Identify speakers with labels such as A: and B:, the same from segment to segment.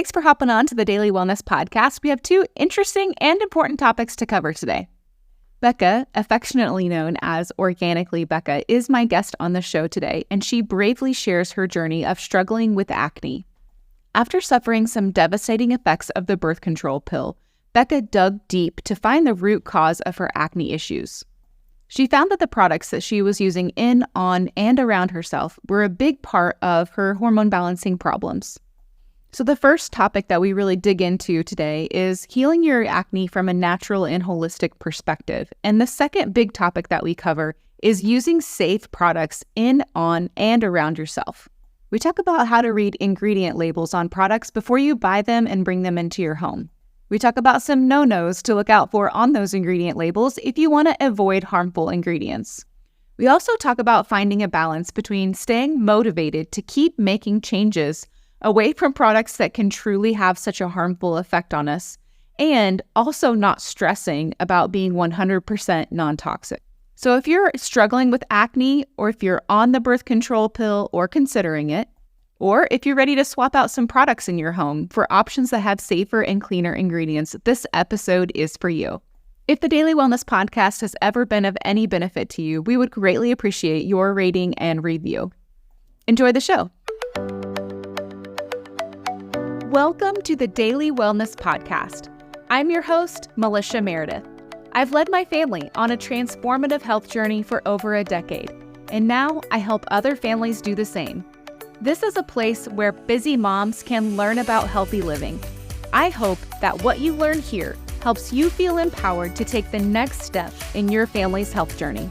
A: Thanks for hopping on to the Daily Wellness Podcast. We have two interesting and important topics to cover today. Becca, affectionately known as Organically Becca, is my guest on the show today, and she bravely shares her journey of struggling with acne. After suffering some devastating effects of the birth control pill, Becca dug deep to find the root cause of her acne issues. She found that the products that she was using in, on, and around herself were a big part of her hormone balancing problems. So the first topic that we really dig into today is healing your acne from a natural and holistic perspective. And the second big topic that we cover is using safe products in, on, and around yourself. We talk about how to read ingredient labels on products before you buy them and bring them into your home. We talk about some no-nos to look out for on those ingredient labels if you want to avoid harmful ingredients. We also talk about finding a balance between staying motivated to keep making changes away from products that can truly have such a harmful effect on us, and also not stressing about being 100% non-toxic. So if you're struggling with acne, or if you're on the birth control pill or considering it, or if you're ready to swap out some products in your home for options that have safer and cleaner ingredients, this episode is for you. If the Daily Wellness Podcast has ever been of any benefit to you, we would greatly appreciate your rating and review. Enjoy the show. Welcome to the Daily Wellness Podcast. I'm your host, Melissa Meredith. I've led my family on a transformative health journey for over a decade, and now I help other families do the same. This is a place where busy moms can learn about healthy living. I hope that what you learn here helps you feel empowered to take the next step in your family's health journey.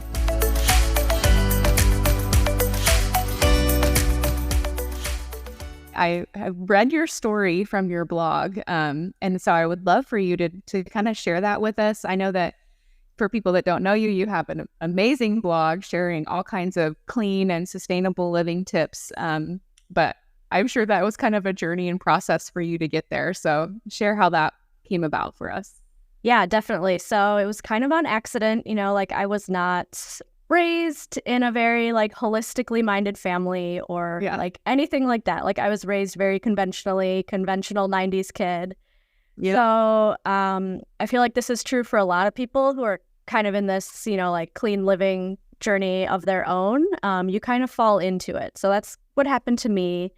A: I read your story from your blog, and so I would love for you to kind of share that with us. I know that for people that don't know you, you have an amazing blog sharing all kinds of clean and sustainable living tips, but I'm sure that was kind of a journey and process for you to get there. So share how that came about for us.
B: Yeah, definitely. So it was kind of on accident, I was not raised in a very holistically minded family or anything like that. I was raised very conventional 90s kid. Yep. So I feel like this is true for a lot of people who are kind of in this, clean living journey of their own. You kind of fall into it. So that's what happened to me.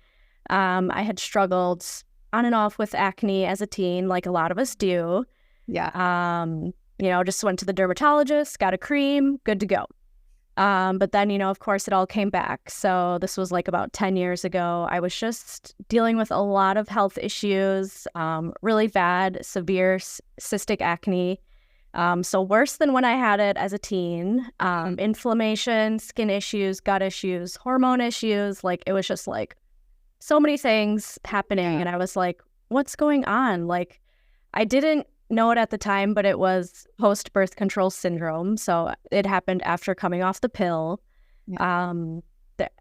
B: I had struggled on and off with acne as a teen, like a lot of us do.
A: Yeah.
B: Just went to the dermatologist, got a cream, good to go. But then, of course, it all came back. So this was about 10 years ago. I was just dealing with a lot of health issues, really bad, severe cystic acne. So worse than when I had it as a teen. Inflammation, skin issues, gut issues, hormone issues. It was just so many things happening. And I was like, what's going on? I didn't know it at the time, but it was post-birth control syndrome. So it happened after coming off the pill. Yeah.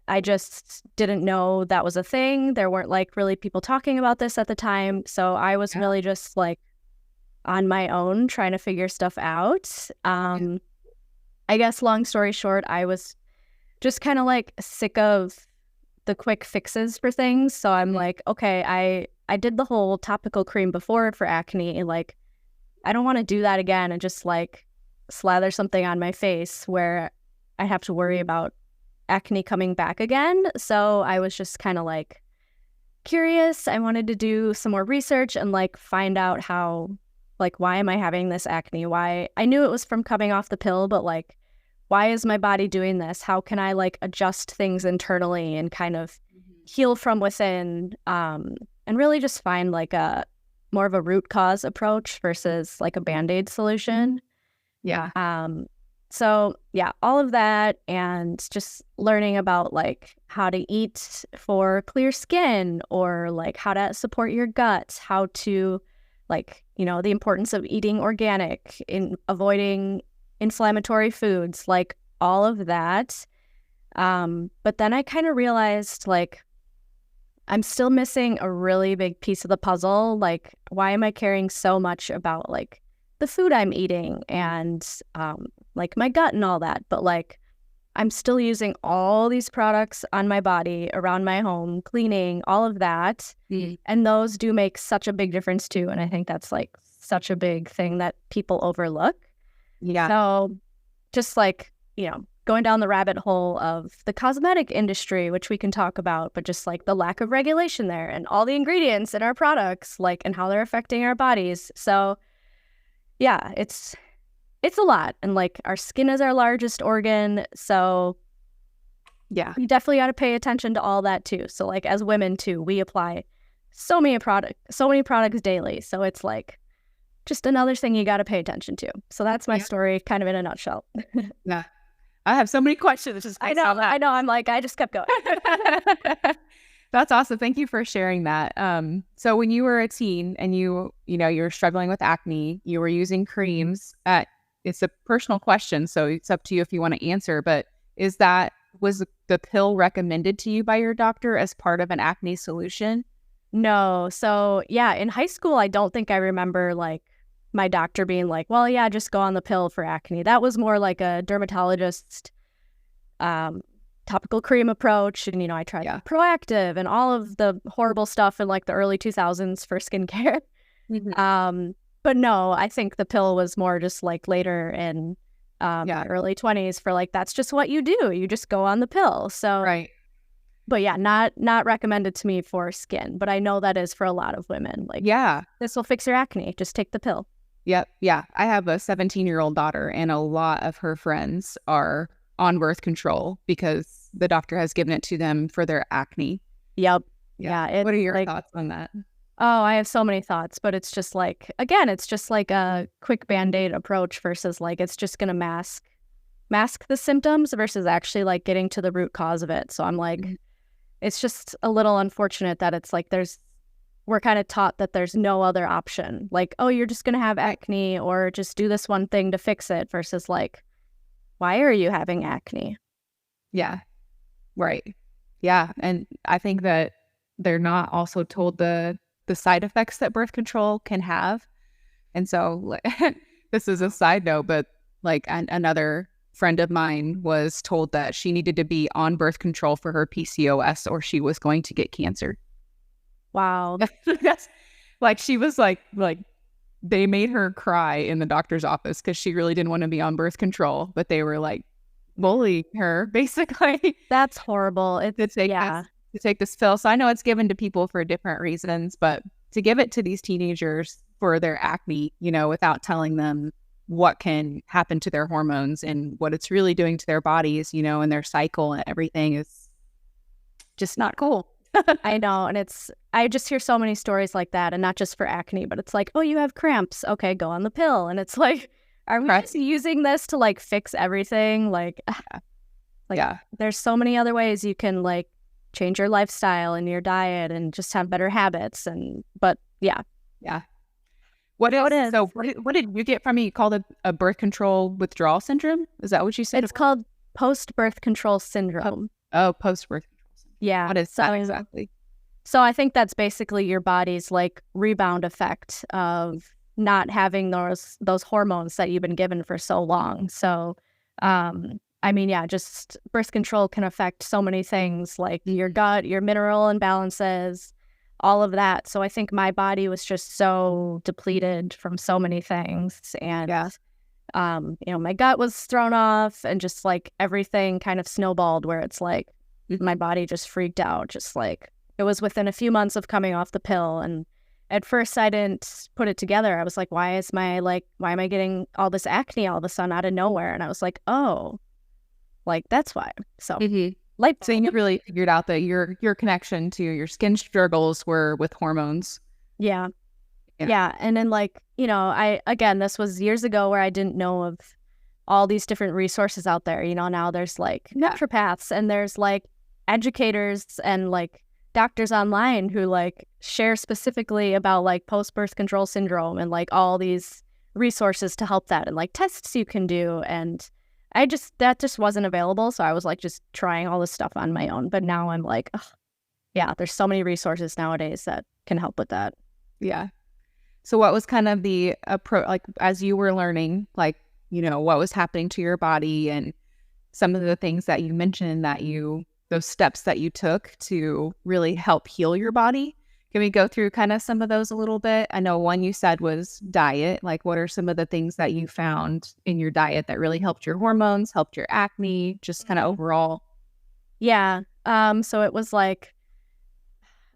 B: I just didn't know that was a thing. There weren't really people talking about this at the time. So I was really just on my own trying to figure stuff out. I guess long story short, I was just kind of sick of the quick fixes for things. So I'm okay, I did the whole topical cream before for acne. I don't want to do that again and just slather something on my face where I have to worry about acne coming back again. So I was just kind of curious. I wanted to do some more research and find out how, why am I having this acne? Why? I knew it was from coming off the pill, but why is my body doing this? How can I adjust things internally and kind of heal from within, and really just find a more of a root cause approach versus a Band-Aid solution.
A: Yeah.
B: So yeah, all of that and just learning about how to eat for clear skin or how to support your gut, how to the importance of eating organic, in avoiding inflammatory foods, all of that. But then I kind of realized I'm still missing a really big piece of the puzzle. Why am I caring so much about the food I'm eating and my gut and all that? But I'm still using all these products on my body, around my home, cleaning, all of that. And those do make such a big difference too. And I think that's like such a big thing that people overlook.
A: Yeah.
B: So just like, going down the rabbit hole of the cosmetic industry, which we can talk about, but just like the lack of regulation there and all the ingredients in our products, like, and how they're affecting our bodies. So yeah, it's a lot. And like our skin is our largest organ. So
A: yeah,
B: you definitely got to pay attention to all that too. So like as women too, we apply so many products daily. So it's like just another thing you got to pay attention to. So that's my story kind of in a nutshell.
A: Yeah. I have so many questions. Just
B: I know. I'm like, I just kept going.
A: That's awesome. Thank you for sharing that. So when you were a teen and you were struggling with acne, you were using creams. It's a personal question, so it's up to you if you want to answer. But was the pill recommended to you by your doctor as part of an acne solution?
B: No. So yeah, in high school, I don't think I remember like my doctor being like, well, yeah, just go on the pill for acne. That was more like a dermatologist topical cream approach. And, I tried Proactive and all of the horrible stuff in like the early 2000s for skincare. But no, I think the pill was more just like later in early 20s for like, that's just what you do. You just go on the pill. So,
A: right.
B: But yeah, not recommended to me for skin. But I know that is for a lot of women. Like, this will fix your acne. Just take the pill.
A: Yep. Yeah. I have a 17-year-old daughter, and a lot of her friends are on birth control because the doctor has given it to them for their acne.
B: Yep.
A: Yeah. What are your thoughts on that?
B: Oh, I have so many thoughts, but it's just like, again, it's just like a quick Band-Aid approach versus like it's just going to mask the symptoms versus actually like getting to the root cause of it. So I'm like, it's just a little unfortunate that it's like we're kind of taught that there's no other option. Like, oh, you're just going to have acne or just do this one thing to fix it versus like, why are you having acne?
A: Yeah. Right. Yeah. And I think that they're not also told the side effects that birth control can have. And so this is a side note, but like another friend of mine was told that she needed to be on birth control for her PCOS or she was going to get cancer.
B: Wow.
A: That's like, she was like they made her cry in the doctor's office because she really didn't want to be on birth control, but they were like bullying her basically.
B: That's horrible.
A: To take this pill. So I know it's given to people for different reasons, but to give it to these teenagers for their acne, without telling them what can happen to their hormones and what it's really doing to their bodies, and their cycle and everything is just not cool.
B: I know. And I just hear so many stories like that, and not just for acne, but it's like, oh, you have cramps. Okay, go on the pill. And it's like, are we just using this to like fix everything? Like, there's so many other ways you can like change your lifestyle and your diet and just have better habits. What
A: did you get from me? You called it a birth control withdrawal syndrome? Is that what you said?
B: It's called post-birth control syndrome.
A: Oh, post-birth control syndrome.
B: Yeah.
A: What is that exactly?
B: So I think that's basically your body's like rebound effect of not having those hormones that you've been given for so long. So just birth control can affect so many things like your gut, your mineral imbalances, all of that. So I think my body was just so depleted from so many things. And, my gut was thrown off and just like everything kind of snowballed where it's like my body just freaked out. Just like it was within a few months of coming off the pill. And at first I didn't put it together. I was like, why am I getting all this acne all of a sudden out of nowhere? And I was like, oh, like that's why. So
A: so you really figured out that your connection to your skin struggles were with hormones.
B: Yeah. And then this was years ago where I didn't know of all these different resources out there. Now there's like naturopaths and there's like educators and like doctors online who like share specifically about like post-birth control syndrome and like all these resources to help that and like tests you can do. And that just wasn't available. So I was like just trying all this stuff on my own. But now I'm like, there's so many resources nowadays that can help with that.
A: Yeah. So what was kind of the approach, like as you were learning, like, what was happening to your body and some of the things that you mentioned those steps that you took to really help heal your body. Can we go through kind of some of those a little bit? I know one you said was diet. Like, what are some of the things that you found in your diet that really helped your hormones, helped your acne, just kind of overall?
B: Yeah. So it was like,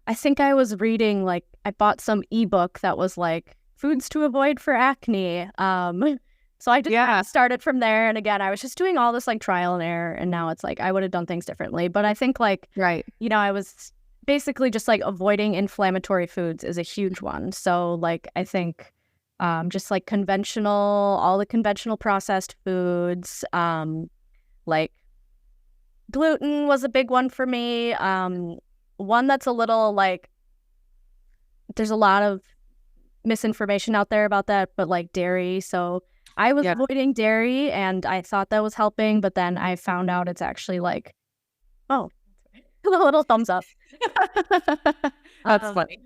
B: I think I was reading, like, I bought some ebook that was like foods to avoid for acne. So I just kinda started from there. And again, I was just doing all this like trial and error. And now it's like I would have done things differently. But I think like, you know, I was basically just like avoiding inflammatory foods is a huge one. So like I think just like all the conventional processed foods, like gluten was a big one for me. One that's a little like, there's a lot of misinformation out there about that, but like dairy. So I was avoiding dairy and I thought that was helping, but then I found out it's actually like, oh, a little thumbs up.
A: That's funny.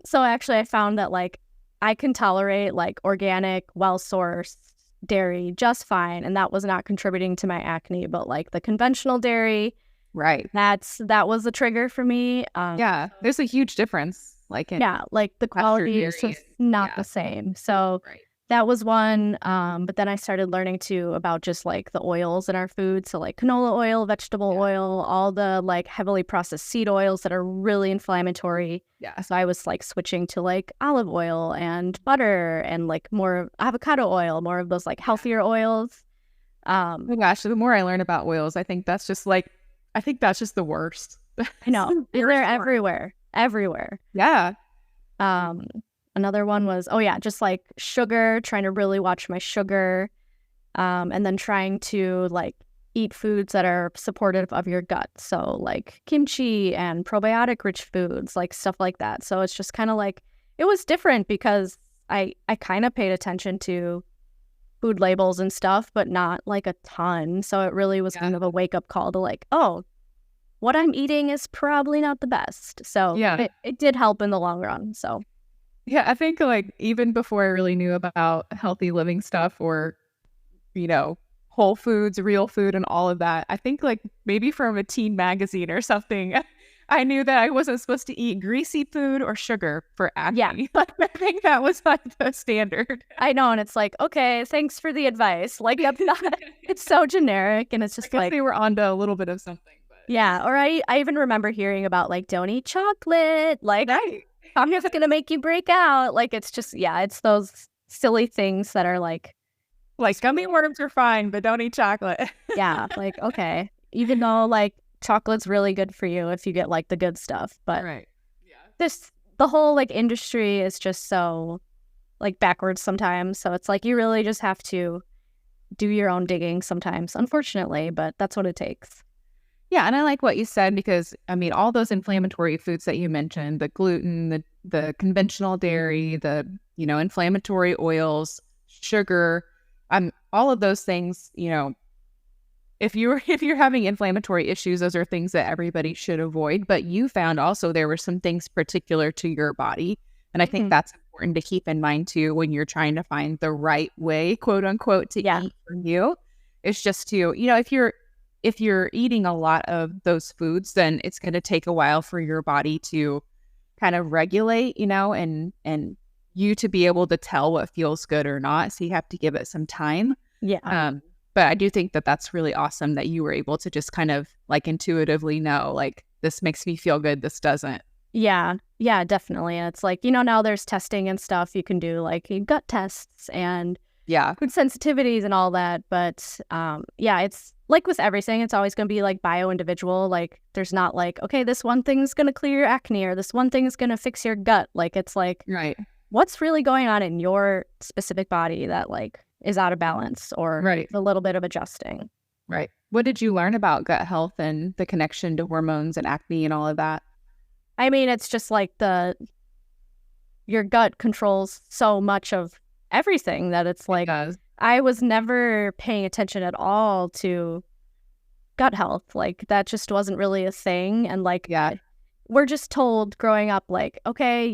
B: So actually I found that like I can tolerate like organic, well-sourced dairy just fine. And that was not contributing to my acne, but like the conventional dairy, that was the trigger for me.
A: There's a huge difference. Like
B: the quality is just not the same. So that was one. But then I started learning too about just like the oils in our food. So like canola oil, vegetable oil, all the like heavily processed seed oils that are really inflammatory. So I was like switching to like olive oil and butter and like more avocado oil, more of those like healthier oils.
A: Oh my gosh, the more I learn about oils, I think that's just the worst.
B: I know. They're everywhere.
A: Yeah.
B: Another one was, just like sugar, trying to really watch my sugar. And then trying to like eat foods that are supportive of your gut. So like kimchi and probiotic-rich foods, like stuff like that. So it's just kind of like, it was different because I kind of paid attention to food labels and stuff, but not like a ton. So it really was kind of a wake-up call to like, oh, what I'm eating is probably not the best. So it did help in the long run. So
A: yeah, I think like even before I really knew about healthy living stuff or, you know, whole foods, real food and all of that, I think like maybe from a teen magazine or something, I knew that I wasn't supposed to eat greasy food or sugar for acne. Yeah. I think that was like the standard.
B: I know. And it's like, okay, thanks for the advice. Like, it's so generic. And it's just
A: like they were onto a little bit of something. But
B: yeah. Or I even remember hearing about like, don't eat chocolate. Like, I'm just going to make you break out. Like, it's just, it's those silly things that are like
A: gummy worms are fine, but don't eat chocolate.
B: Yeah. Like, okay. Even though like, chocolate's really good for you if you get like the good stuff, but the whole like industry is just so like backwards sometimes. So it's like you really just have to do your own digging sometimes, unfortunately, but that's what it takes.
A: Yeah, and I like what you said because I mean all those inflammatory foods that you mentioned, the gluten, the conventional dairy, the inflammatory oils, sugar, all of those things, if you're having inflammatory issues, those are things that everybody should avoid. But you found also there were some things particular to your body. And I think that's important to keep in mind too when you're trying to find the right way, quote unquote, to eat for you. It's just to, if you're eating a lot of those foods, then it's going to take a while for your body to kind of regulate, and you to be able to tell what feels good or not. So you have to give it some time.
B: Yeah.
A: But I do think that that's really awesome that you were able to just kind of like intuitively know, like, this makes me feel good, this doesn't.
B: Yeah, definitely. And it's like, now there's testing and stuff you can do, like gut tests and food sensitivities and all that. But it's like with everything, it's always going to be like bio-individual. Like there's not like, okay, this one thing's going to clear your acne or this one thing is going to fix your gut. Like it's like, what's really going on in your specific body that like is out of balance or a little bit of adjusting.
A: Right. What did you learn about gut health and the connection to hormones and acne and all of that?
B: I mean, it's just like your gut controls so much of everything that it's like, I was never paying attention at all to gut health. Like that just wasn't really a thing. And like, we're just told growing up, like, okay,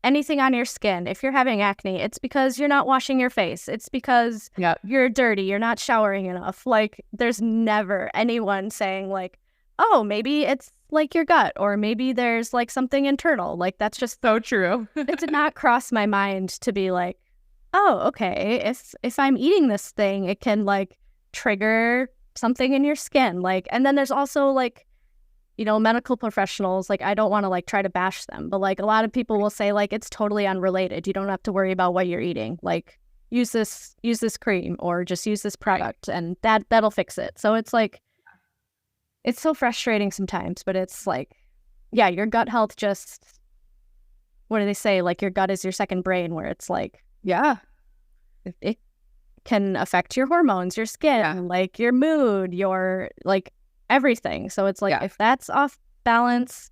B: anything on your skin. If you're having acne, it's because you're not washing your face. It's because you're dirty. You're not showering enough. Like, there's never anyone saying like, oh, maybe it's like your gut, or maybe there's like something internal. Like, that's just
A: so true.
B: It did not cross my mind to be like, oh, okay, if I'm eating this thing, it can like trigger something in your skin. Like, and then there's also like, you know, medical professionals, like, I don't want to like try to bash them, but like a lot of people will say like it's totally unrelated. You don't have to worry about what you're eating. Like, use this cream, or just use this product, and that'll fix it. So it's like, it's so frustrating sometimes, but it's like, yeah, your gut health just, what do they say? Like, your gut is your second brain, where it's like, it can affect your hormones, your skin, like your mood, your like everything. So it's like, if that's off balance,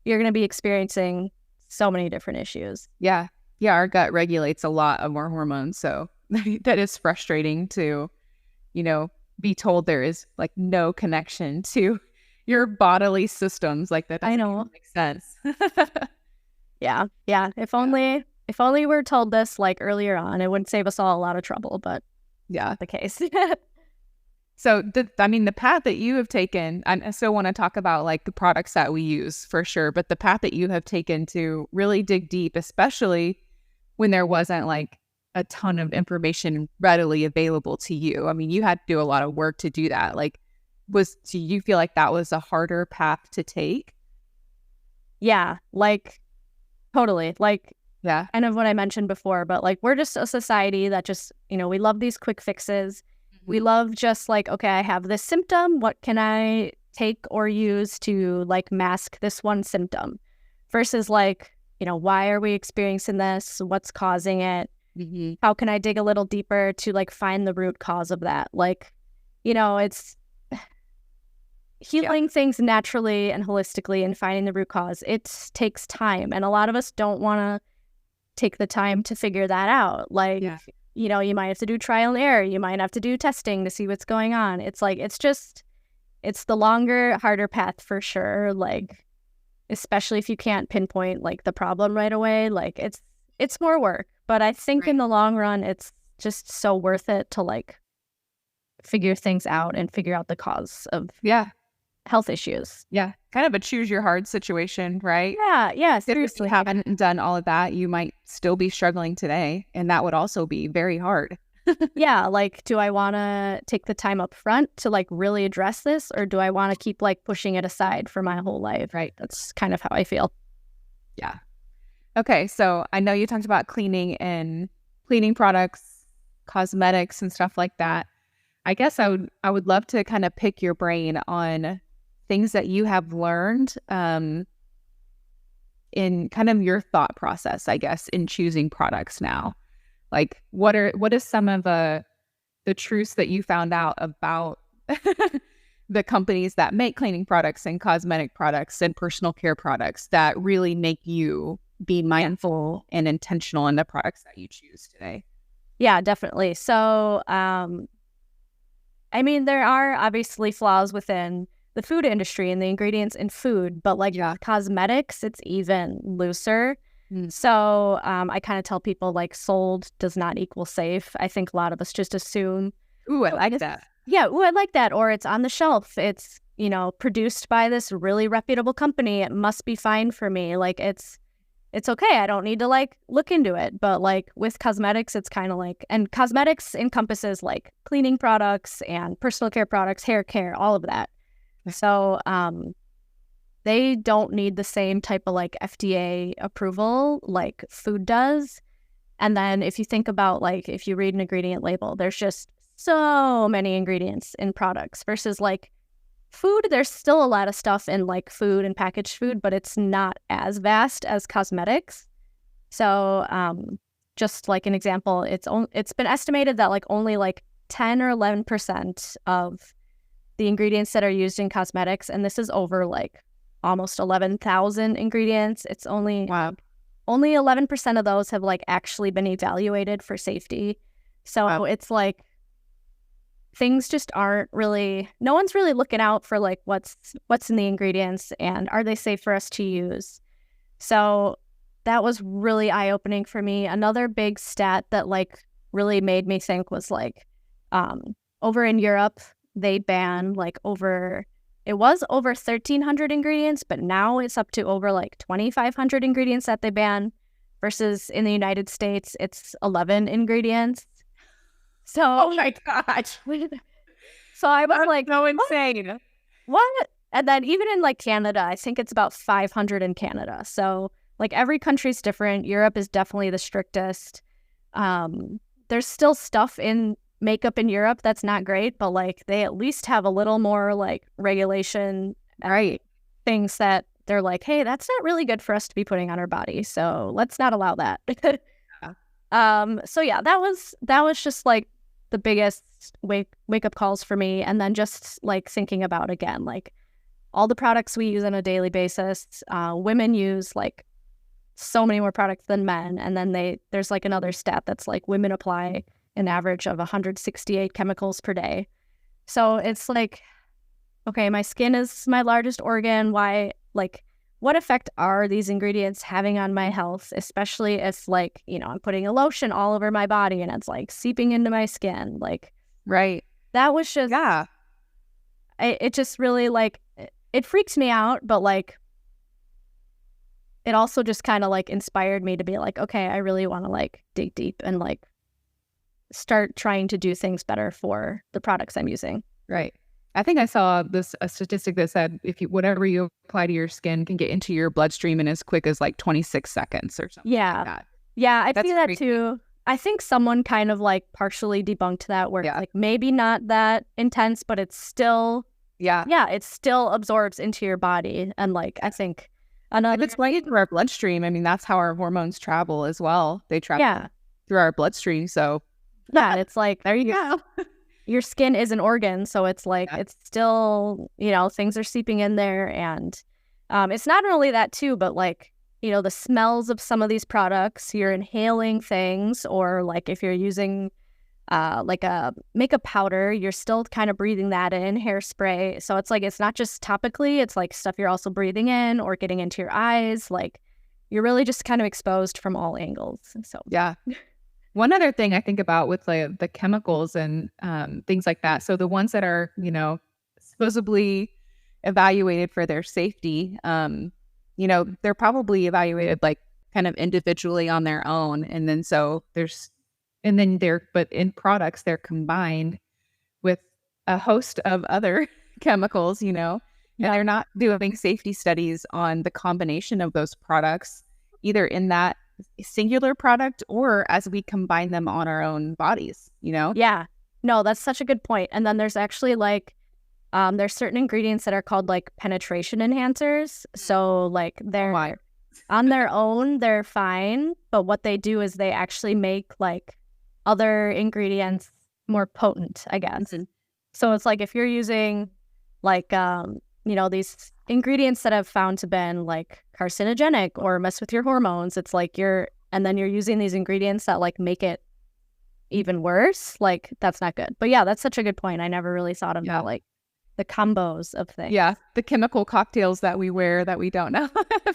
B: you're going to be experiencing so many different issues.
A: Yeah. Our gut regulates a lot of our hormones. So that is frustrating to, you know, be told there is like no connection to your bodily systems. Like, that doesn't even make sense.
B: Yeah. If only we were told this like earlier on, it wouldn't save us all a lot of trouble, but the case.
A: So, the path that you have taken, I still want to talk about like the products that we use for sure, but the path that you have taken to really dig deep, especially when there wasn't like a ton of information readily available to you. I mean, you had to do a lot of work to do that. Like, do you feel like that was a harder path to take?
B: Yeah, like, totally. Like, kind of what I mentioned before, but like, we're just a society that just, you know, we love these quick fixes. We love just like, okay, I have this symptom. What can I take or use to like mask this one symptom? Versus like, you know, why are we experiencing this? What's causing it? How can I dig a little deeper to like find the root cause of that? Like, you know, it's healing things naturally and holistically and finding the root cause. It takes time. And a lot of us don't want to take the time to figure that out. Like, you know, you might have to do trial and error. You might have to do testing to see what's going on. It's like, it's the longer, harder path for sure. Like, especially if you can't pinpoint like the problem right away, like it's more work. But I think in the long run, it's just so worth it to like figure things out and figure out the cause of health issues.
A: Yeah. Kind of a choose your hard situation, right?
B: Yeah. Seriously.
A: If you haven't done all of that, you might still be struggling today. And that would also be very hard.
B: Yeah. Like, do I want to take the time up front to like really address this? Or do I want to keep like pushing it aside for my whole life?
A: Right.
B: That's kind of how I feel.
A: Yeah. Okay. So I know you talked about cleaning and cleaning products, cosmetics and stuff like that. I guess I would love to kind of pick your brain on things that you have learned in kind of your thought process, I guess, in choosing products now. Like, what is some of the truths that you found out about the companies that make cleaning products and cosmetic products and personal care products that really make you be mindful and intentional in the products that you choose today?
B: Yeah, definitely. So, I mean, there are obviously flaws within the food industry and the ingredients in food, but like cosmetics, it's even looser. So I kind of tell people like sold does not equal safe. I think a lot of us just assume,
A: ooh, I like that.
B: Yeah, ooh, I like that. Or it's on the shelf. It's, you know, produced by this really reputable company. It must be fine for me. Like, it's okay. I don't need to like look into it. But like with cosmetics, it's kind of like, and cosmetics encompasses like cleaning products and personal care products, hair care, all of that. So they don't need the same type of like FDA approval like food does. And then if you think about like, if you read an ingredient label, there's just so many ingredients in products versus like food. There's still a lot of stuff in like food and packaged food, but it's not as vast as cosmetics. So just like an example, it's been estimated that like only like 10 or 11% of the ingredients that are used in cosmetics, and this is over like almost 11,000 ingredients. It's only 11% of those have like actually been evaluated for safety. So it's like things just aren't really, no one's really looking out for like what's in the ingredients and are they safe for us to use. So that was really eye-opening for me. Another big stat that like really made me think was like over in Europe, they ban like it was over 1,300 ingredients, but now it's up to over like 2,500 ingredients that they ban versus in the United States, it's 11 ingredients. So,
A: oh my gosh.
B: So I was
A: That's
B: like,
A: so insane.
B: what? And then even in like Canada, I think it's about 500 in Canada. So like every country's different. Europe is definitely the strictest. There's still stuff in makeup in Europe that's not great, but like they at least have a little more like regulation, right? Things that they're like, hey, that's not really good for us to be putting on our body. So let's not allow that. So yeah, that was just like the biggest wake up calls for me. And then just like thinking about again, like all the products we use on a daily basis, women use like so many more products than men. And then there's like another stat that's like women apply an average of 168 chemicals per day. So it's like, okay, my skin is my largest organ. Why, like, what effect are these ingredients having on my health? Especially if like, you know, I'm putting a lotion all over my body and it's like seeping into my skin. Like,
A: right.
B: That was just,
A: yeah.
B: It just really like, it freaks me out, but like, it also just kind of like inspired me to be like, okay, I really want to like dig deep and like start trying to do things better for the products I'm using.
A: Right. I think I saw a statistic that said whatever you apply to your skin can get into your bloodstream in as quick as like 26 seconds or something.
B: Yeah.
A: Like that.
B: Yeah, I see that too. I think someone kind of like partially debunked that where it's like maybe not that intense, but it's still it still absorbs into your body. And like I think
A: if it's right through our bloodstream, I mean that's how our hormones travel as well. They travel through our bloodstream. So
B: yeah, it's like
A: there you go.
B: Your skin is an organ, so it's like it's still, you know, things are seeping in there. And it's not only that too, but like, you know, the smells of some of these products, you're inhaling things, or like if you're using like a makeup powder, you're still kind of breathing that in, hairspray. So it's like, it's not just topically, it's like stuff you're also breathing in or getting into your eyes. Like you're really just kind of exposed from all angles. So
A: yeah. One other thing I think about with the chemicals and things like that. So the ones that are, you know, supposedly evaluated for their safety, you know, they're probably evaluated like kind of individually on their own. And then but in products, they're combined with a host of other chemicals, you know, and they're not doing safety studies on the combination of those products, either in that singular product or as we combine them on our own bodies, you know?
B: Yeah. No, that's such a good point. And then there's actually like, there's certain ingredients that are called like penetration enhancers. So like they're on their own, they're fine. But what they do is they actually make like other ingredients more potent, I guess. Mm-hmm. So it's like if you're using like, you know, these ingredients that have found to been like carcinogenic or mess with your hormones, it's like and then you're using these ingredients that like make it even worse. Like that's not good. But yeah, that's such a good point. I never really thought about like the combos of things.
A: Yeah, the chemical cocktails that we wear that we don't know.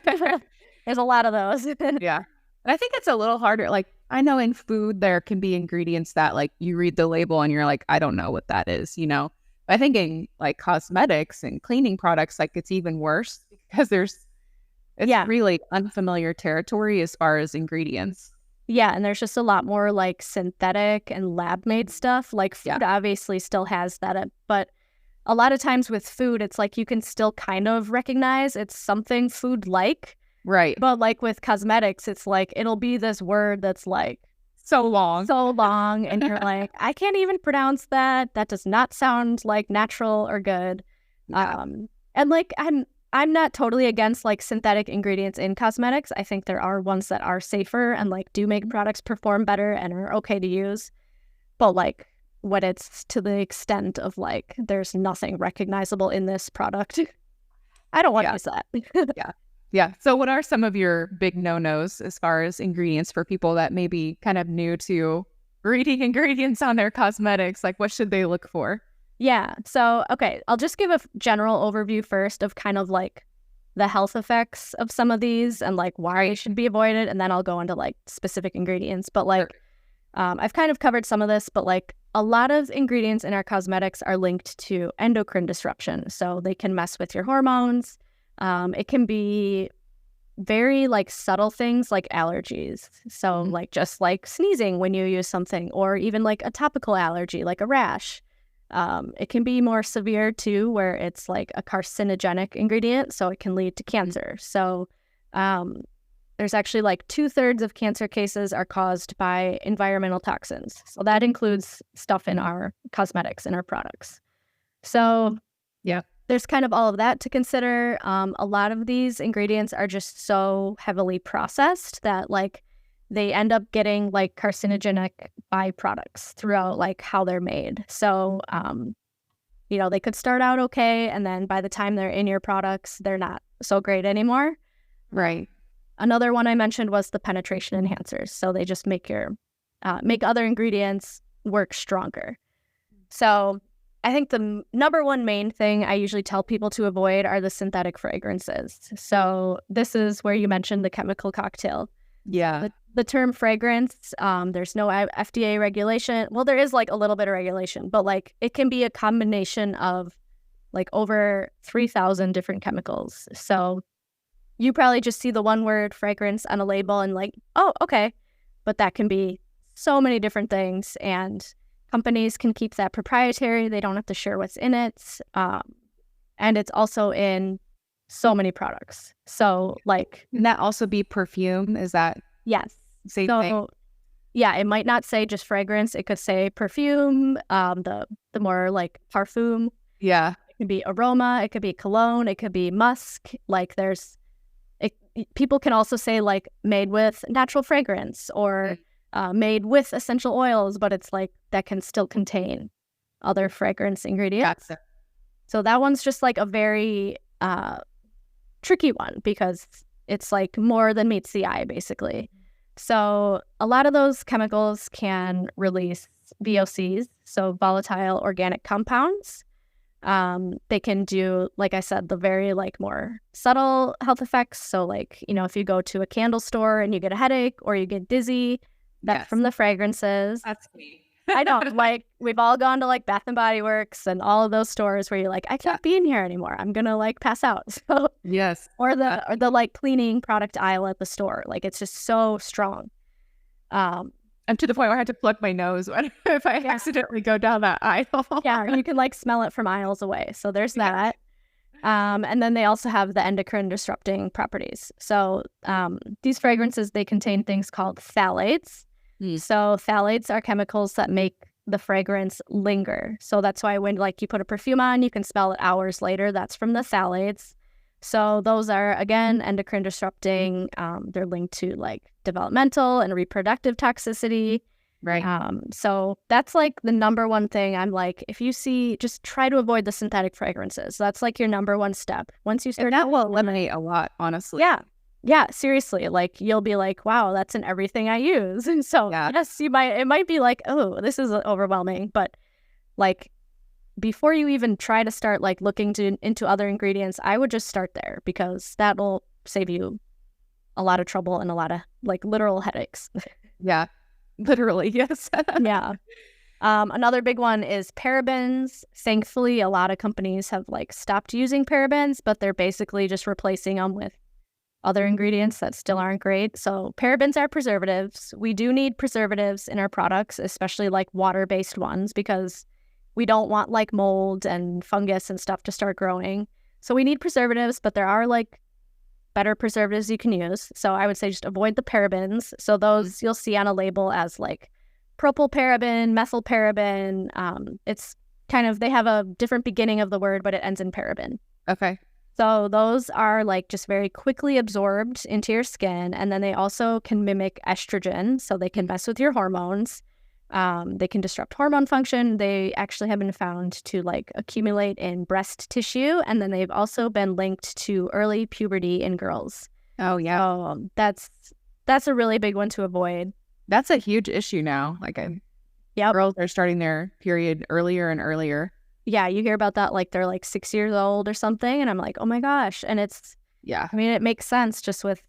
B: There's a lot of those.
A: Yeah. And I think it's a little harder. Like I know in food there can be ingredients that like you read the label and you're like, I don't know what that is, you know? I think in like cosmetics and cleaning products, like it's even worse because it's really unfamiliar territory as far as ingredients.
B: Yeah, and there's just a lot more like synthetic and lab-made stuff. Like food obviously still has that, but a lot of times with food, it's like you can still kind of recognize it's something food-like.
A: Right.
B: But like with cosmetics, it's like it'll be this word that's like
A: so long
B: and you're like, I can't even pronounce that does not sound like natural or good. And like I'm not totally against like synthetic ingredients in cosmetics. I think there are ones that are safer and like do make products perform better and are okay to use, but like when it's to the extent of like there's nothing recognizable in this product, I don't want to use that.
A: Yeah. So what are some of your big no-nos as far as ingredients for people that may be kind of new to reading ingredients on their cosmetics? Like what should they look for?
B: Yeah. So, okay, I'll just give a general overview first of kind of like the health effects of some of these and like why it should be avoided, and then I'll go into like specific ingredients. But like I've kind of covered some of this, but like a lot of ingredients in our cosmetics are linked to endocrine disruption. So they can mess with your hormones. It can be very like subtle things like allergies. So like just like sneezing when you use something, or even like a topical allergy, like a rash. It can be more severe too, where it's like a carcinogenic ingredient, so it can lead to cancer. So there's actually like 2/3 of cancer cases are caused by environmental toxins. So that includes stuff in our cosmetics, in our products. So
A: yeah,
B: there's kind of all of that to consider. A lot of these ingredients are just so heavily processed that like they end up getting like carcinogenic byproducts throughout like how they're made. So, they could start out okay, and then by the time they're in your products, they're not so great anymore.
A: Right.
B: Another one I mentioned was the penetration enhancers. So they just make make other ingredients work stronger. So I think the number one main thing I usually tell people to avoid are the synthetic fragrances. So this is where you mentioned the chemical cocktail.
A: Yeah.
B: The term fragrance, there's no FDA regulation. Well, there is like a little bit of regulation, but like it can be a combination of like over 3,000 different chemicals. So you probably just see the one word fragrance on a label and like, oh, okay. But that can be so many different things, and companies can keep that proprietary. They don't have to share what's in it. And it's also in so many products. So like...
A: Can that also be perfume? Is that...
B: Yes.
A: Same thing?
B: Yeah, it might not say just fragrance. It could say perfume, the more like parfum.
A: Yeah.
B: It could be aroma. It could be cologne. It could be musk. Like people can also say like made with natural fragrance, or made with essential oils, but it's like that can still contain other fragrance ingredients.
A: Gotcha.
B: So that one's just like a very tricky one, because it's like more than meets the eye, basically. So a lot of those chemicals can release VOCs, so volatile organic compounds. They can do, like I said, the very like more subtle health effects. So like, if you go to a candle store and you get a headache or you get dizzy, that's from the fragrances.
A: That's me.
B: I know, like we've all gone to like Bath and Body Works and all of those stores where you're like, I can't be in here anymore. I'm gonna like pass out. So
A: yes.
B: Or the like cleaning product aisle at the store. Like it's just so strong.
A: I'm to the point where I have to plug my nose if I accidentally go down that aisle.
B: Yeah, you can like smell it from miles away. So there's that. And then they also have the endocrine disrupting properties. So these fragrances, they contain things called phthalates. So phthalates are chemicals that make the fragrance linger. So that's why when like you put a perfume on, you can smell it hours later. That's from the phthalates. So those are, again, endocrine disrupting. They're linked to like developmental and reproductive toxicity.
A: Right.
B: So that's like the number one thing. I'm like, if you see, just try to avoid the synthetic fragrances. That's like your number one step. Once you start,
A: and that will eliminate a lot, honestly.
B: Yeah, seriously. Like you'll be like, wow, that's in everything I use. And so yes, it might be like, oh, this is overwhelming. But like before you even try to start like looking into other ingredients, I would just start there, because that will save you a lot of trouble and a lot of like literal headaches.
A: Yeah, literally. Yes.
B: Yeah. Another big one is parabens. Thankfully, a lot of companies have like stopped using parabens, but they're basically just replacing them with other ingredients that still aren't great. So parabens are preservatives. We do need preservatives in our products, especially like water-based ones, because we don't want like mold and fungus and stuff to start growing. So we need preservatives, but there are like better preservatives you can use. So I would say just avoid the parabens. So those you'll see on a label as like propylparaben, methylparaben. It's kind of, they have a different beginning of the word, but it ends in paraben.
A: Okay.
B: So those are like just very quickly absorbed into your skin. And then they also can mimic estrogen. So they can mess with your hormones. They can disrupt hormone function. They actually have been found to like accumulate in breast tissue. And then they've also been linked to early puberty in girls.
A: Oh, yeah.
B: So that's a really big one to avoid.
A: That's a huge issue now. Like girls are starting their period earlier and earlier.
B: Yeah, you hear about that like they're like 6 years old or something. And I'm like, oh my gosh. And it's
A: Yeah.
B: I mean, it makes sense just with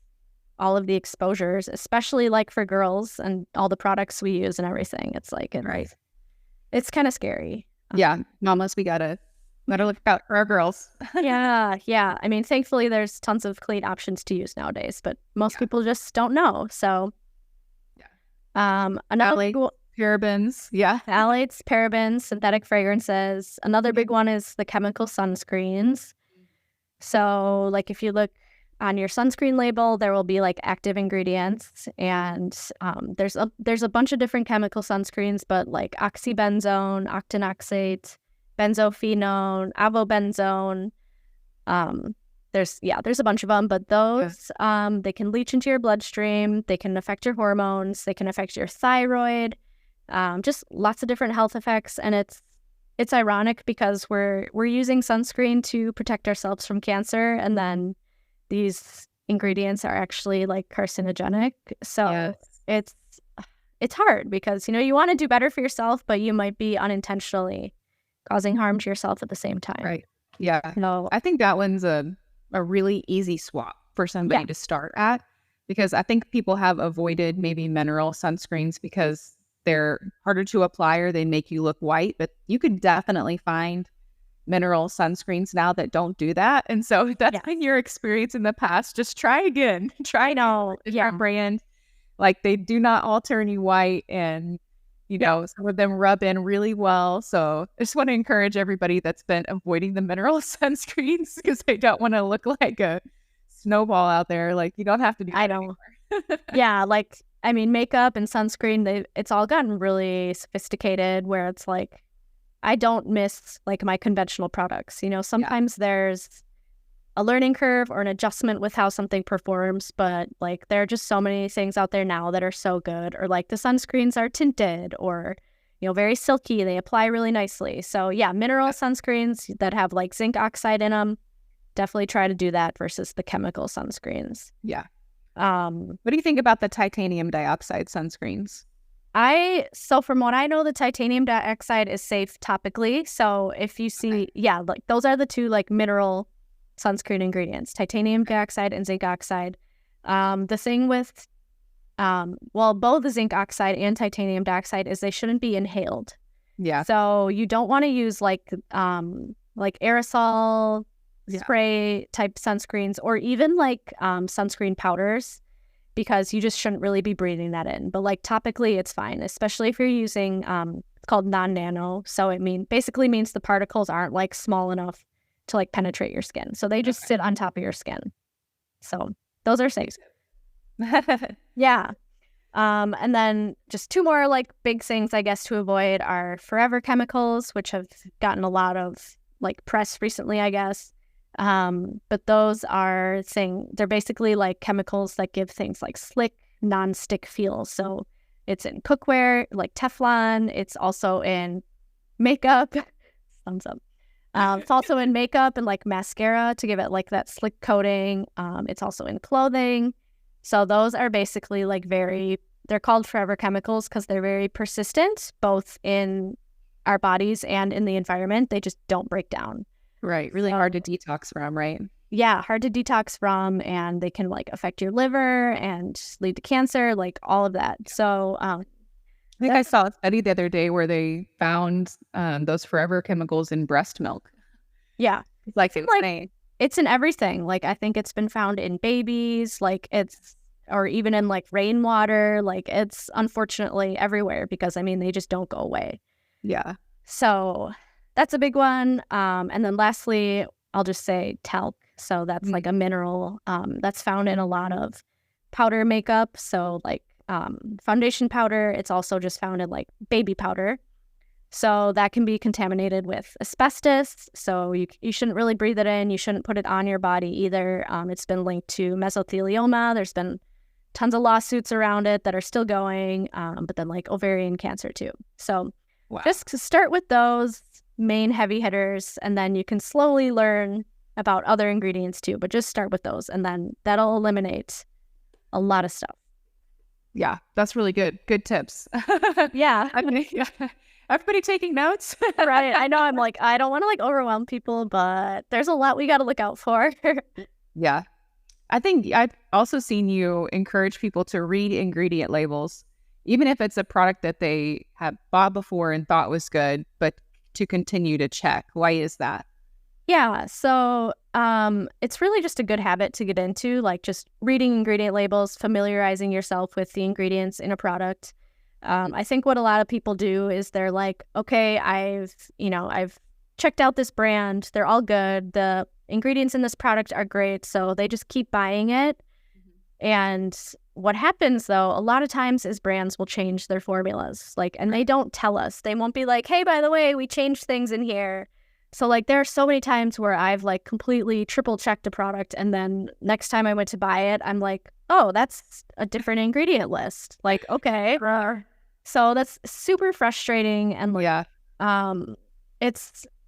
B: all of the exposures, especially like for girls and all the products we use and everything. It's like,
A: Right.
B: It's kind of scary.
A: Yeah. Mamas, we gotta look out for our girls.
B: Yeah. I mean, thankfully there's tons of clean options to use nowadays, but most people just don't know. So, another big one,
A: parabens. Yeah.
B: phthalates, parabens, synthetic fragrances. Another big one is the chemical sunscreens. So, like if you look on your sunscreen label, there will be like active ingredients, and there's a bunch of different chemical sunscreens, but like oxybenzone, octinoxate, benzophenone, avobenzone. There's a bunch of them, but those they can leach into your bloodstream. They can affect your hormones. They can affect your thyroid. Just lots of different health effects, and it's ironic because we're using sunscreen to protect ourselves from cancer, and then these ingredients are actually like carcinogenic. So it's hard because, you know, you want to do better for yourself, but you might be unintentionally causing harm to yourself at the same time.
A: Right. Yeah.
B: No,
A: I think that one's a really easy swap for somebody to start at, because I think people have avoided maybe mineral sunscreens because they're harder to apply or they make you look white, but you could definitely find mineral sunscreens now that don't do that. And so if that's been your experience in the past, just try again. Try different brand. Like, they do not all turn you white, and you know, some of them rub in really well. So I just want to encourage everybody that's been avoiding the mineral sunscreens because they don't want to look like a snowball out there. Like, you don't have to do that anymore.
B: Like, I mean, makeup and sunscreen, it's all gotten really sophisticated where it's like, I don't miss like my conventional products. You know, sometimes there's a learning curve or an adjustment with how something performs, but like there are just so many things out there now that are so good, or like the sunscreens are tinted or, you know, very silky. They apply really nicely. So mineral sunscreens that have like zinc oxide in them, definitely try to do that versus the chemical sunscreens.
A: Yeah. What do you think about the titanium dioxide sunscreens?
B: So from what I know, the titanium dioxide is safe topically. So if you see, like those are the two like mineral sunscreen ingredients, titanium dioxide and zinc oxide. The thing with, both the zinc oxide and titanium dioxide is they shouldn't be inhaled. Yeah. So you don't want to use like aerosol spray type sunscreens, or even like sunscreen powders, because you just shouldn't really be breathing that in. But like topically, it's fine, especially if you're using it's called non-nano. So it basically means the particles aren't like small enough to like penetrate your skin. So they just sit on top of your skin. So those are safe. And then just two more like big things, I guess, to avoid are forever chemicals, which have gotten a lot of like press recently, I guess. But those are they're basically like chemicals that give things like slick, non-stick feel. So it's in cookware, like Teflon. It's also in makeup. Thumbs up. It's also in makeup and like mascara to give it like that slick coating. It's also in clothing. So those are basically like they're called forever chemicals because they're very persistent, both in our bodies and in the environment. They just don't break down.
A: Right. Really hard to detox from, right?
B: Yeah, hard to detox from, and they can like affect your liver and lead to cancer, like all of that. So
A: I think I saw a study the other day where they found those forever chemicals in breast milk.
B: Yeah.
A: Like
B: it's in everything. Like I think it's been found in babies, or even in like rainwater. Like it's unfortunately everywhere because I mean they just don't go away.
A: Yeah.
B: So that's a big one. And then lastly, I'll just say talc. So that's like a mineral that's found in a lot of powder makeup. So like foundation powder. It's also just found in like baby powder. So that can be contaminated with asbestos. So you shouldn't really breathe it in. You shouldn't put it on your body either. It's been linked to mesothelioma. There's been tons of lawsuits around it that are still going, but then like ovarian cancer too. So just to start with those main heavy hitters, and then you can slowly learn about other ingredients too, but just start with those, and then that'll eliminate a lot of stuff.
A: Yeah, that's really good. Good tips. Everybody taking notes?
B: Right. I know I don't want to like overwhelm people, but there's a lot we got to look out for.
A: Yeah. I think I've also seen you encourage people to read ingredient labels, even if it's a product that they have bought before and thought was good, but to continue to check. Why is that?
B: Yeah, so it's really just a good habit to get into, like just reading ingredient labels, familiarizing yourself with the ingredients in a product. I think what a lot of people do is they're like, okay, I've checked out this brand. They're all good. The ingredients in this product are great. So they just keep buying it. And what happens though, a lot of times is brands will change their formulas, like, and they don't tell us. They won't be like, hey, by the way, we changed things in here. So like there are so many times where I've like completely triple checked a product, and then next time I went to buy it, I'm like, oh, that's a different ingredient list. Like, okay. So that's super frustrating. And like,
A: Yeah.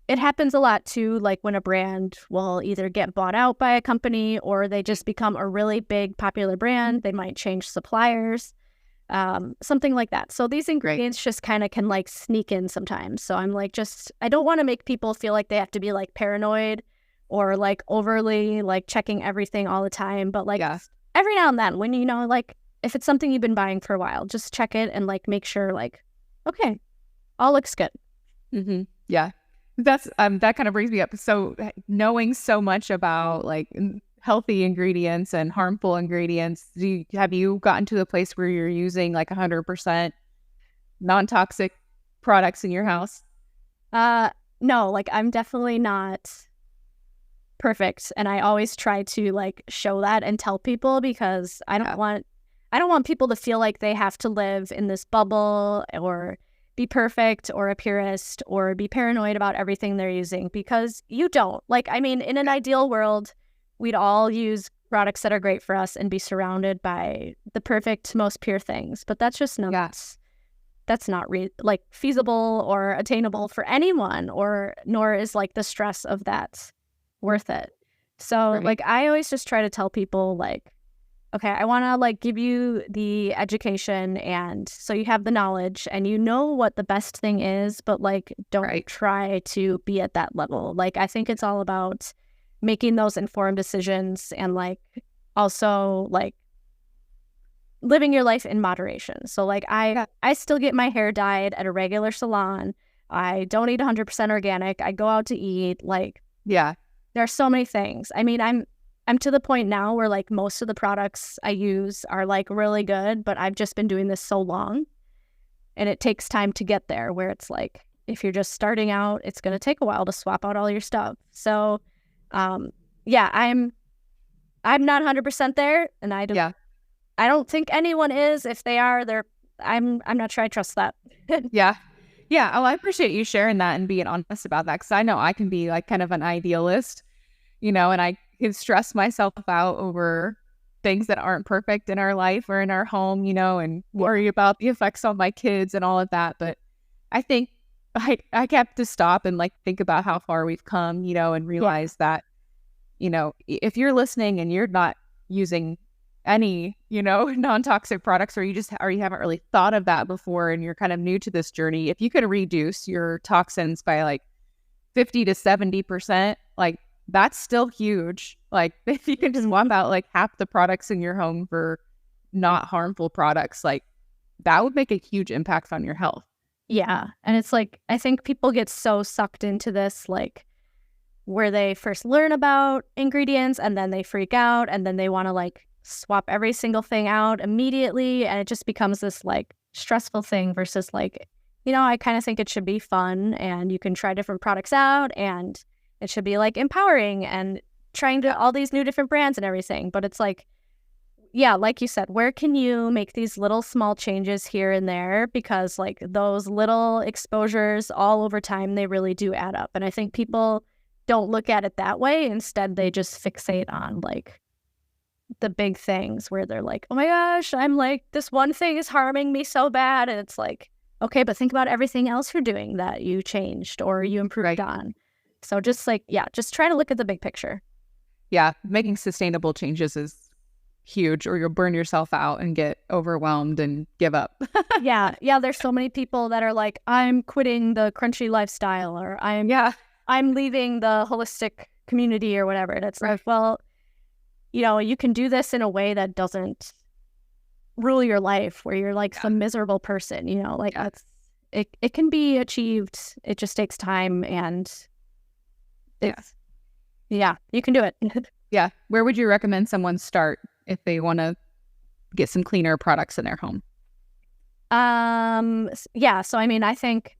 B: it happens a lot too, like when a brand will either get bought out by a company or they just become a really big popular brand. They might change suppliers, something like that. So these ingredients just kind of can like sneak in sometimes. So I'm like, I don't want to make people feel like they have to be like paranoid or like overly like checking everything all the time. But like every now and then when, like if it's something you've been buying for a while, just check it and like make sure like, okay, all looks good.
A: Mm-hmm. Yeah. That's that kind of brings me up. So knowing so much about like healthy ingredients and harmful ingredients, have you gotten to the place where you're using like 100% non-toxic products in your house?
B: No, like I'm definitely not perfect, and I always try to like show that and tell people, because I don't want people to feel like they have to live in this bubble or be perfect or a purist or be paranoid about everything they're using, because you don't. Like, I mean, in an ideal world, we'd all use products that are great for us and be surrounded by the perfect, most pure things. But that's just not, that's not like feasible or attainable for anyone, nor is like the stress of that worth it. So like, I always just try to tell people like, okay, I want to like give you the education, and so you have the knowledge and you know what the best thing is, but like don't try to be at that level. Like I think it's all about making those informed decisions and like also like living your life in moderation. So like I still get my hair dyed at a regular salon. I don't eat 100% organic. I go out to eat. Like there are so many things. I mean, I'm to the point now where like most of the products I use are like really good, but I've just been doing this so long and it takes time to get there, where it's like, if you're just starting out, it's going to take a while to swap out all your stuff. So, I'm not 100% there, and I don't think anyone is. If they are, I'm not sure I trust that.
A: Yeah. Well, I appreciate you sharing that and being honest about that, because I know I can be like kind of an idealist, and I can stress myself out over things that aren't perfect in our life or in our home, and worry about the effects on my kids and all of that. But I think I have to stop and like think about how far we've come, and realize that, if you're listening and you're not using any, non-toxic products, or you haven't really thought of that before and you're kind of new to this journey, if you could reduce your toxins by like 50 to 70%, like that's still huge. Like if you can just swap out like half the products in your home for not harmful products, like that would make a huge impact on your health.
B: Yeah. And it's like, I think people get so sucked into this, like where they first learn about ingredients and then they freak out and then they want to like swap every single thing out immediately. And it just becomes this like stressful thing versus like, I kind of think it should be fun and you can try different products out and it should be like empowering and trying to all these new different brands and everything. But it's like, like you said, where can you make these little small changes here and there? Because like those little exposures all over time, they really do add up. And I think people don't look at it that way. Instead, they just fixate on like the big things where they're like, oh my gosh, I'm like, this one thing is harming me so bad. And it's like, okay, but think about everything else you're doing that you changed or you improved on. So just like, just try to look at the big picture.
A: Yeah, making sustainable changes is huge, or you'll burn yourself out and get overwhelmed and give up.
B: Yeah, there's so many people that are like, I'm quitting the crunchy lifestyle, or I'm leaving the holistic community or whatever. And it's like, well, you can do this in a way that doesn't rule your life where you're like some miserable person, like that's it can be achieved. It just takes time, and it's you can do it.
A: Yeah. Where would you recommend someone start if they want to get some cleaner products in their home?
B: So I mean, I think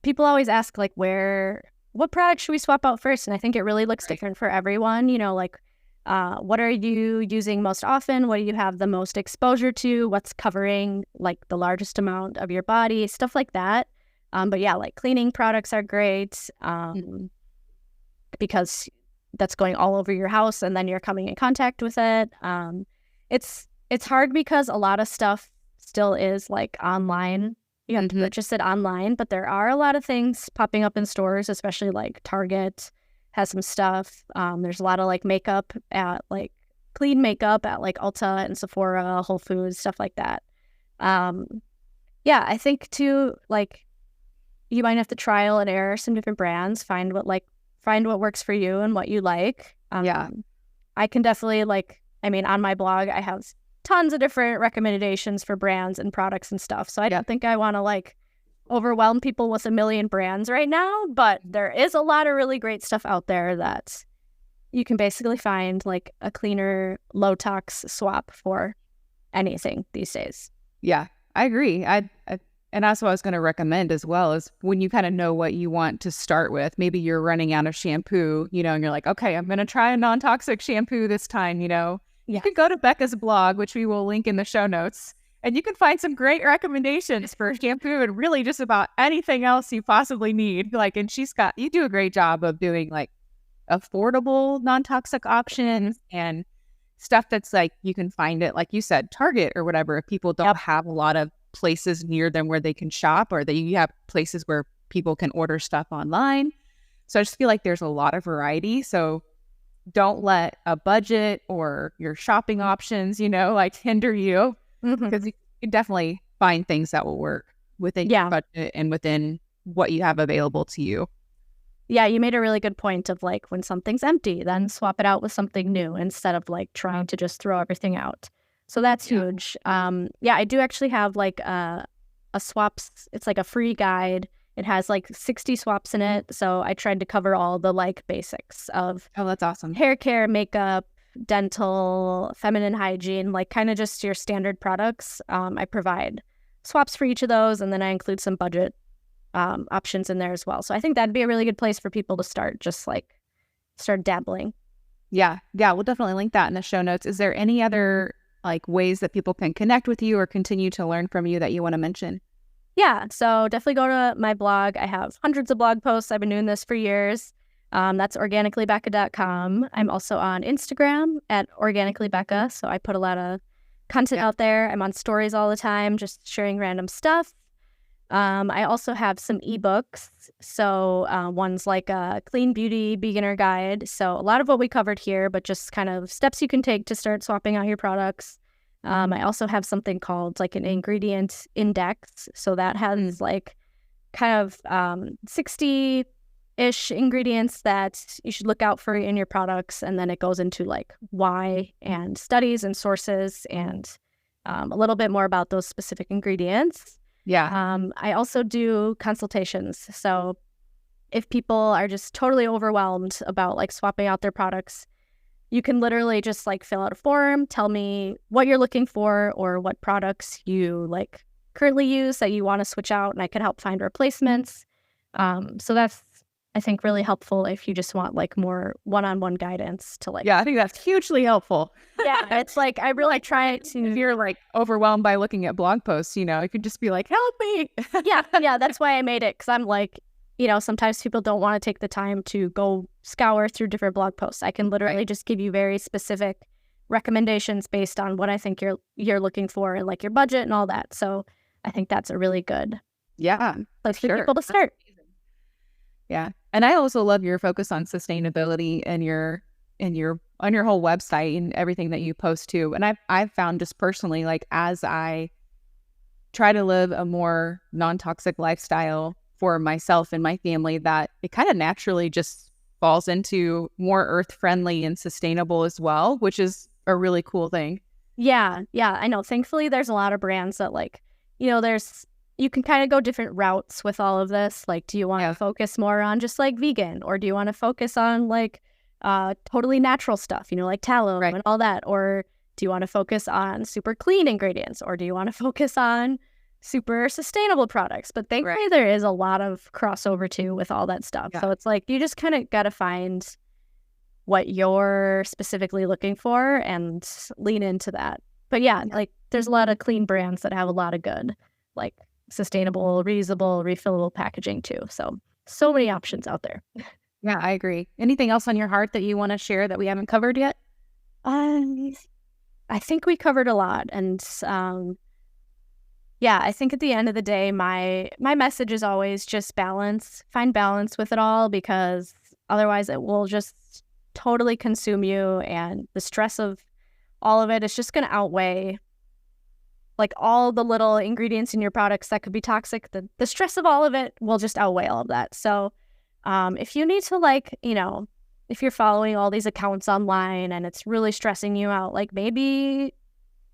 B: people always ask like what product should we swap out first? And I think it really looks different for everyone, like what are you using most often? What do you have the most exposure to? What's covering like the largest amount of your body? Stuff like that. But yeah, like cleaning products are great because that's going all over your house and then you're coming in contact with it. It's hard because a lot of stuff still is like online. You have to purchase it online, but there are a lot of things popping up in stores, especially like Target has some stuff. There's a lot of like makeup at like clean makeup at like Ulta and Sephora, Whole Foods, stuff like that. I think too, like you might have to trial and error some different brands, find what works for you and what you like. I can definitely on my blog, I have tons of different recommendations for brands and products and stuff. So I don't think I want to like overwhelm people with a million brands right now, but there is a lot of really great stuff out there that you can basically find like a cleaner, low tox swap for anything these days.
A: Yeah, I agree. And that's what I was going to recommend as well, is when you kind of know what you want to start with. Maybe you're running out of shampoo, and you're like, okay, I'm going to try a non-toxic shampoo this time, You can go to Becca's blog, which we will link in the show notes, and you can find some great recommendations for shampoo and really just about anything else you possibly need. And you do a great job of doing like affordable non-toxic options and stuff that's like, you can find it, like you said, Target or whatever, if people don't have a lot of places near them where they can shop, or that you have places where people can order stuff online. So I just feel like there's a lot of variety. So don't let a budget or your shopping options, hinder you, because you can definitely find things that will work within your budget and within what you have available to you.
B: Yeah, you made a really good point of like, when something's empty, then swap it out with something new instead of like trying to just throw everything out. So that's huge. I do actually have like a swaps. It's like a free guide. It has like 60 swaps in it. So I tried to cover all the like basics of
A: that's awesome.
B: Hair care, makeup, dental, feminine hygiene, like kind of just your standard products. I provide swaps for each of those, and then I include some budget options in there as well. So I think that'd be a really good place for people to start, just like start dabbling.
A: Yeah, we'll definitely link that in the show notes. Is there any other like ways that people can connect with you or continue to learn from you that you want to mention?
B: Yeah, so definitely go to my blog. I have hundreds of blog posts. I've been doing this for years. That's organicallybecca.com. I'm also on Instagram at Organically Becca, so I put a lot of content out there. I'm on stories all the time, just sharing random stuff. I also have some ebooks. So one's like a clean beauty beginner guide. So a lot of what we covered here, but just kind of steps you can take to start swapping out your products. I also have something called like an ingredient index. So that has like kind of 60-ish ingredients that you should look out for in your products. And then it goes into like why and studies and sources and a little bit more about those specific ingredients.
A: Yeah.
B: I also do consultations. So if people are just totally overwhelmed about like swapping out their products, you can literally just like fill out a form, tell me what you're looking for or what products you like currently use that you want to switch out, and I can help find replacements. So that's, I think, really helpful if you just want like more one-on-one guidance to like.
A: Yeah, I think that's hugely helpful.
B: Yeah, it's like I really try to.
A: If you're like overwhelmed by looking at blog posts, you could just be like, help me.
B: Yeah, that's why I made it, because I'm like, sometimes people don't want to take the time to go scour through different blog posts. I can literally just give you very specific recommendations based on what I think you're looking for and like your budget and all that. So I think that's a really good place for people to start.
A: Yeah. And I also love your focus on sustainability and on your whole website and everything that you post too. And I've found just personally, like as I try to live a more non-toxic lifestyle for myself and my family, that it kind of naturally just falls into more earth-friendly and sustainable as well, which is a really cool thing.
B: Yeah, I know. Thankfully, there's a lot of brands that you can kind of go different routes with all of this. Like, do you want to focus more on just like vegan, or do you want to focus on like totally natural stuff, like tallow and all that? Or do you want to focus on super clean ingredients, or do you want to focus on super sustainable products? But thankfully, there is a lot of crossover too with all that stuff. So it's like you just kind of got to find what you're specifically looking for and lean into that. But like there's a lot of clean brands that have a lot of good, like sustainable, reusable, refillable packaging too. So many options out there.
A: Yeah, I agree. Anything else on your heart that you want to share that we haven't covered yet?
B: I think we covered a lot. And I think at the end of the day, my message is always just find balance with it all, because otherwise it will just totally consume you, and the stress of all of it is just going to outweigh like all the little ingredients in your products that could be toxic. The stress of all of it will just outweigh all of that. So if you need to if you're following all these accounts online and it's really stressing you out, like maybe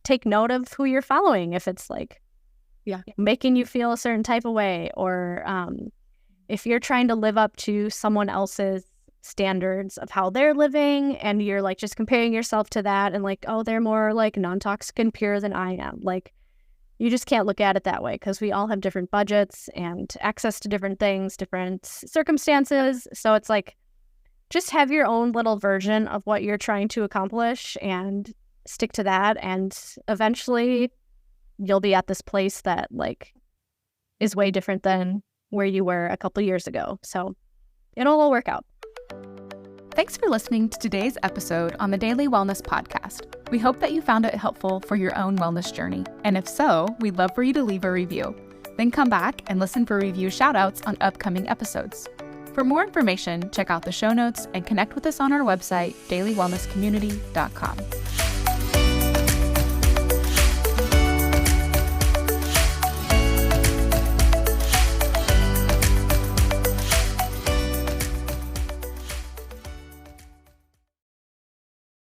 B: take note of who you're following. If it's like making you feel a certain type of way, or if you're trying to live up to someone else's standards of how they're living, and you're like just comparing yourself to that, and like, oh, they're more like non-toxic and pure than I am. Like, you just can't look at it that way, because we all have different budgets and access to different things, different circumstances. So it's like, just have your own little version of what you're trying to accomplish and stick to that, and eventually you'll be at this place that like is way different than where you were a couple years ago. So it'll all work out.
A: Thanks for listening to today's episode on the Daily Wellness Podcast. We hope that you found it helpful for your own wellness journey. And if so, we'd love for you to leave a review. Then come back and listen for review shoutouts on upcoming episodes. For more information, check out the show notes and connect with us on our website, dailywellnesscommunity.com.